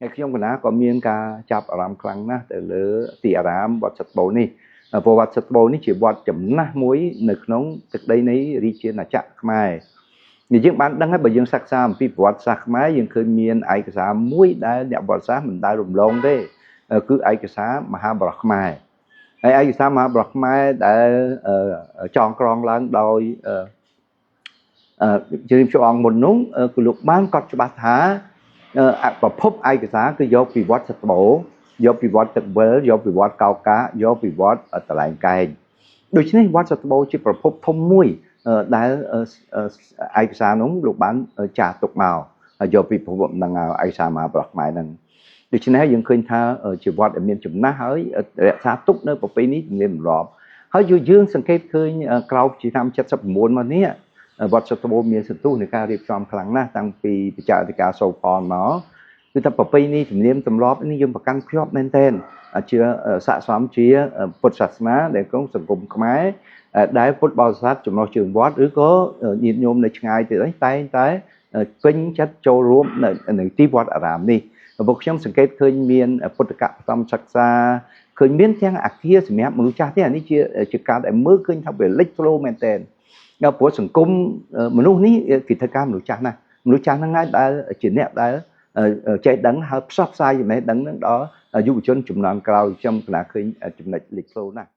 ហើយខ្ញុំកណាក៏មានការចាប់អារម្មណ៍ខ្លាំងណាស់ទៅលើទីអារាមវត្តសត្បូរនេះព្រោះវត្តសត្បូរនេះជាវត្តចំណាស់មួយនៅក្នុងទឹកដីនៃរាជាណាចក្រខ្មែរយើងបានដឹងហើយបើយើងសិក្សាអំពីប្រវត្តិសាស្ត្រខ្មែរយើងឃើញមានឯកសារមួយដែលអ្នកប្រវត្តិសាស្ត្រមិនដែលរំលងទេគឺឯកសារមហាបរោះខ្មែរហើយឯកសារមហាបរោះខ្មែរដែលចងក្រងឡើងដោយជឿជាអង្គមុននោះគឺលោកបានកត់ច្បាស់ថាប្រភពឯកសារគឺយកពីវត្តសត្បូរយកពីវត្តទឹកវិលយកពីវត្តកោកាយកពីវត្តតឡែងកែងដូច្នេះវត្តសត្បូរជាប្រភពធំមួយដែលឯកសារនោះលោកបានចារទុកមកយកពីប្រភពនឹងឯកសារមហាបរោះខ្មែរហ្នឹងដូច្នេះយើងឃើញថាជាវត្តដែលមានចំណាស់ហើយរក្សាទុកនៅប្រពៃណីទំនៀមទម្លាប់ហើយយើងសង្កេតឃើញក្រោយឆ្នាំ79មកនេះវត្តសត្បូរមានសន្ទុះនៃការរៀបចំខ្លាំងណាស់តាំងពីបច្ចាធិការសូផលមកគឺថាប្រពៃណីទំនៀមទម្លាប់នេះយើងប្រកាន់ខ្ជាប់មែនទែនជាស័ក្តិសមជាពុទ្ធសាសនាដែលក្នុងសង្គមខ្មែរដែលពុទ្ធបរិស័ទចំណុះជើងវត្តឬក៏ញាតិញោមនៅឆ្ងាយទៅតែងតែពេញចិត្តចូលរួមនៅទីវត្តអារាមនេះពួកខ្ញុំសង្កេតឃើញមានពុទ្ធកបឋមសិក្សាឃើញមានទាំងអាគារសម្រាប់មនុស្សចាស់ទេអានេះជាការដែលមើលឃើញថាវាលេចធ្លោមែនទែនព្រោះសង្គមមនុស្សនេះគេធ្វើការមនុស្សចាស់ណាមនុស្សចាស់ហ្នឹងហើយដែលជាអ្នកដែលចេះដឹងហើយផ្សព្វផ្សាយចំណេះដឹងហ្នឹងដល់យុវជនជំនាន់ក្រោយខ្ញុំគណៈឃើញចំណុចលេចធ្លោណាស់